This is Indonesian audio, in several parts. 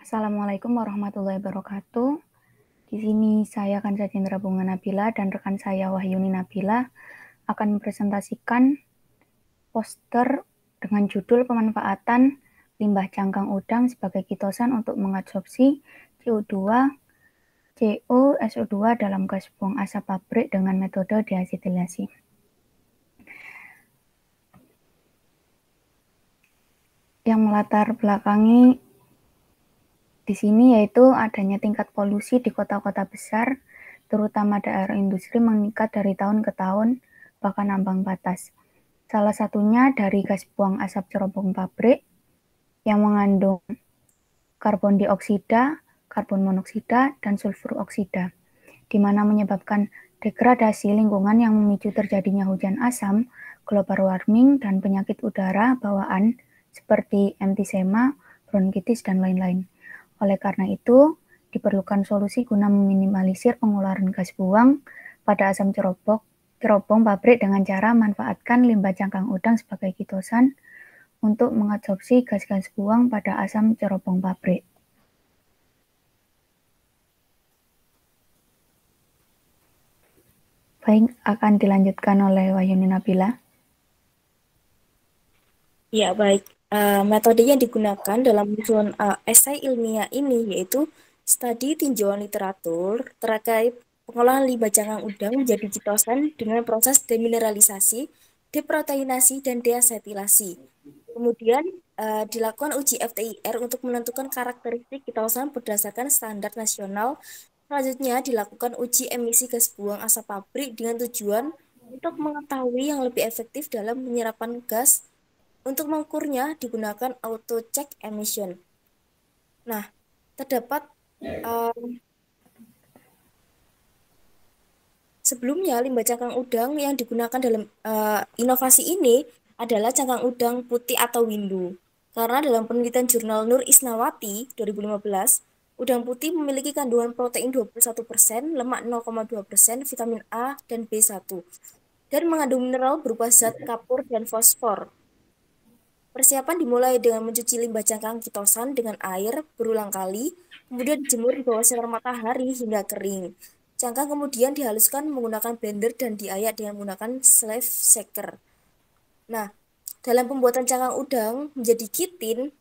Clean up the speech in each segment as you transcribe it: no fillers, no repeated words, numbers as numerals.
Assalamualaikum warahmatullahi wabarakatuh. Di sini saya Kanza Cendra Bunga Nabila dan rekan saya Wahyuni Nabila akan mempresentasikan poster dengan judul pemanfaatan limbah cangkang udang sebagai kitosan untuk mengadsorpsi CO2, CO, SO2 dalam gas buang asap pabrik dengan metode deasetilasi. Yang melatar belakangi di sini yaitu adanya tingkat polusi di kota-kota besar, terutama daerah industri meningkat dari tahun ke tahun, bahkan ambang batas. Salah satunya dari gas buang asap cerobong pabrik yang mengandung karbon dioksida, karbon monoksida, dan sulfur oksida, di mana menyebabkan degradasi lingkungan yang memicu terjadinya hujan asam, global warming, dan penyakit udara bawaan seperti emfisema, bronkitis, dan lain-lain. Oleh karena itu, diperlukan solusi guna meminimalisir pengeluaran gas buang pada asam cerobong pabrik dengan cara manfaatkan limbah cangkang udang sebagai kitosan untuk mengadsorpsi gas-gas buang pada asam cerobong pabrik. Baik, akan dilanjutkan oleh Wahyuni Nabila. Ya, baik. Metode yang digunakan dalam menyusun esai ilmiah ini yaitu studi tinjauan literatur terkait pengolahan limbah cangkang udang menjadi kitosan dengan proses demineralisasi, deproteinasi, dan deasetilasi. Kemudian dilakukan uji FTIR untuk menentukan karakteristik kitosan berdasarkan standar nasional. Selanjutnya dilakukan uji emisi gas buang asap pabrik dengan tujuan untuk mengetahui yang lebih efektif dalam penyerapan gas. Untuk mengukurnya digunakan auto check emission. Nah, terdapat um, sebelumnya limbah cangkang udang yang digunakan dalam inovasi ini adalah cangkang udang putih atau windu. Karena dalam penelitian jurnal Nur Isnawati 2015, udang putih memiliki kandungan protein 21%, lemak 0,2%, vitamin A dan B1, dan mengandung mineral berupa zat kapur dan fosfor. Persiapan dimulai dengan mencuci limbah cangkang kitosan dengan air berulang kali, kemudian dijemur di bawah sinar matahari hingga kering. Cangkang kemudian dihaluskan menggunakan blender dan diayak dengan menggunakan slave shaker. Nah, dalam pembuatan cangkang udang menjadi kitin,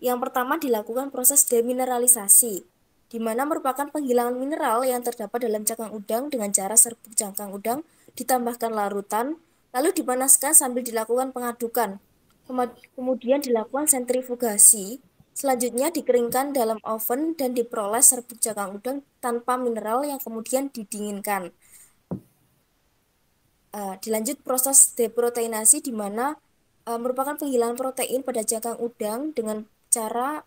yang pertama dilakukan proses demineralisasi, di mana merupakan penghilangan mineral yang terdapat dalam cangkang udang dengan cara serbuk cangkang udang ditambahkan larutan, lalu dipanaskan sambil dilakukan pengadukan. Kemudian dilakukan sentrifugasi, selanjutnya dikeringkan dalam oven dan diperoleh serbuk cangkang udang tanpa mineral yang kemudian didinginkan. Dilanjut proses deproteinasi di mana merupakan penghilangan protein pada cangkang udang dengan cara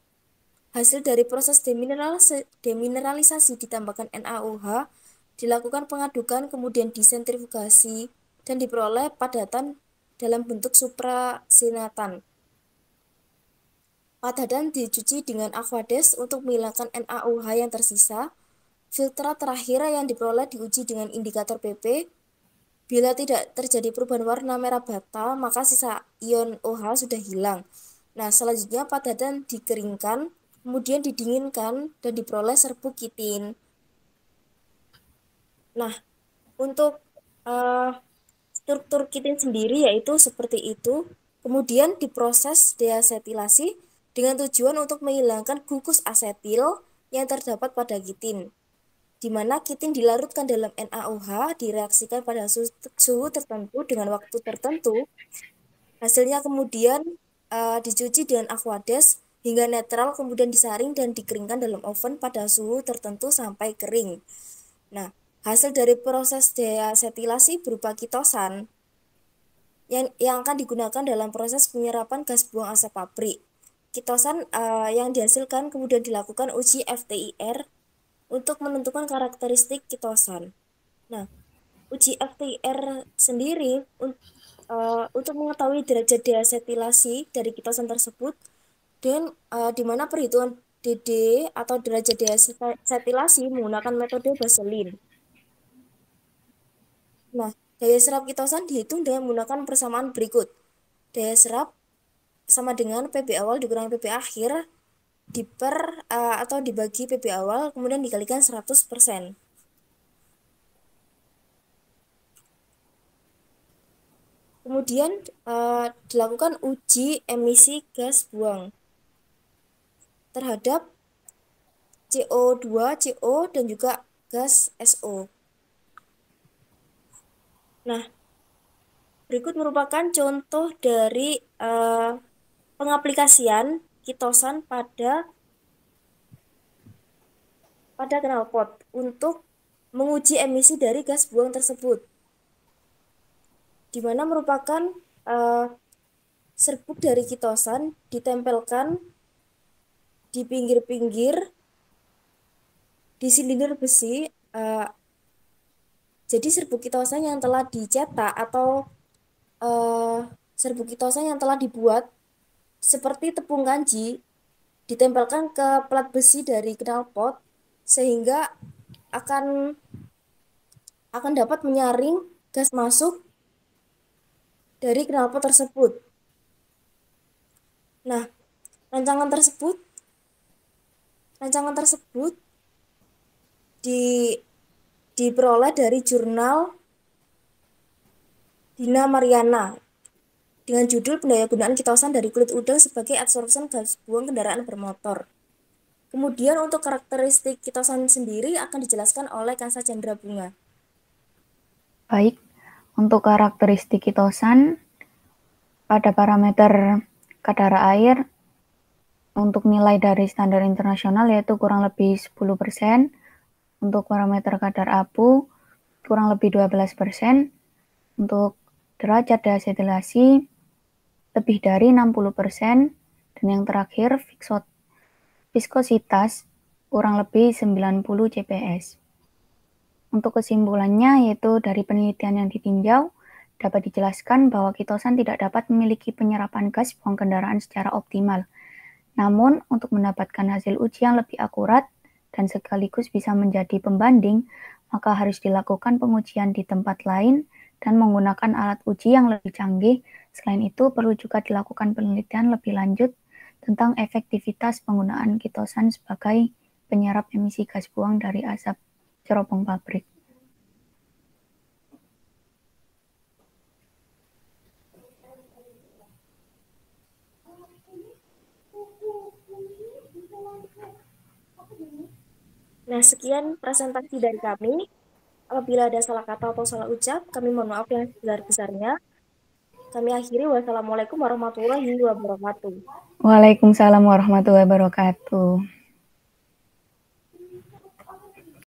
hasil dari proses demineralisasi ditambahkan NaOH, dilakukan pengadukan, kemudian disentrifugasi, dan diperoleh padatan dalam bentuk suprasinatan. Padatan dicuci dengan Aquades untuk menghilangkan NaOH yang tersisa. Filtrat terakhir yang diperoleh diuji dengan indikator PP. Bila tidak terjadi perubahan warna merah bata, maka sisa ion OH sudah hilang. Nah, selanjutnya padatan dikeringkan, kemudian didinginkan dan diperoleh serbuk kitin. Nah, untuk uh, struktur kitin sendiri yaitu seperti itu. Kemudian diproses deasetilasi dengan tujuan untuk menghilangkan gugus asetil yang terdapat pada kitin, di mana kitin dilarutkan dalam NaOH, direaksikan pada suhu tertentu dengan waktu tertentu. Hasilnya kemudian dicuci dengan Aquades hingga netral, kemudian disaring dan dikeringkan dalam oven pada suhu tertentu sampai kering. Nah, hasil dari proses deasetilasi berupa kitosan yang akan digunakan dalam proses penyerapan gas buang asap pabrik. Kitosan yang dihasilkan kemudian dilakukan uji FTIR untuk menentukan karakteristik kitosan. Nah, uji FTIR sendiri untuk mengetahui derajat deasetilasi dari kitosan tersebut dan di mana perhitungan DD atau derajat deasetilasi menggunakan metode Baselin. Nah, daya serap kitosan dihitung dengan menggunakan persamaan berikut. Daya serap sama dengan PB awal dikurangi PB akhir atau dibagi PB awal kemudian dikalikan 100%. Kemudian dilakukan uji emisi gas buang terhadap CO2, CO dan juga gas SO. Nah, berikut merupakan contoh dari pengaplikasian kitosan pada knalpot untuk menguji emisi dari gas buang tersebut, di mana merupakan uh, serbuk dari kitosan ditempelkan di pinggir-pinggir di silinder besi. Jadi serbuk kitosan yang telah dicetak atau uh, serbuk kitosan yang telah dibuat seperti tepung kanji ditempelkan ke plat besi dari knalpot sehingga akan akan dapat menyaring gas masuk dari knalpot tersebut. Nah, rancangan tersebut rancangan tersebut di diperoleh dari jurnal Dina Mariana dengan judul Pendayagunaan Kitosan dari Kulit Udang sebagai Adsorpsi Gas Buang Kendaraan Bermotor. Kemudian untuk karakteristik kitosan sendiri akan dijelaskan oleh Kansa Chandra Bunga. Baik, untuk karakteristik kitosan pada parameter kadar air untuk nilai dari standar internasional yaitu kurang lebih 10%, untuk parameter kadar abu kurang lebih 12%, untuk derajat deasetilasi lebih dari 60%, dan yang terakhir viskositas kurang lebih 90 CPS. Untuk kesimpulannya yaitu dari penelitian yang ditinjau dapat dijelaskan bahwa kitosan tidak dapat memiliki penyerapan gas buang kendaraan secara optimal. Namun, untuk mendapatkan hasil uji yang lebih akurat dan sekaligus bisa menjadi pembanding, maka harus dilakukan pengujian di tempat lain dan menggunakan alat uji yang lebih canggih. Selain itu, perlu juga dilakukan penelitian lebih lanjut tentang efektivitas penggunaan kitosan sebagai penyerap emisi gas buang dari asap cerobong pabrik. Nah, sekian presentasi dari kami. Apabila ada salah kata atau salah ucap, kami mohon maaf yang sebesar-besarnya. Kami akhiri. Wassalamualaikum warahmatullahi wabarakatuh. Waalaikumsalam warahmatullahi wabarakatuh.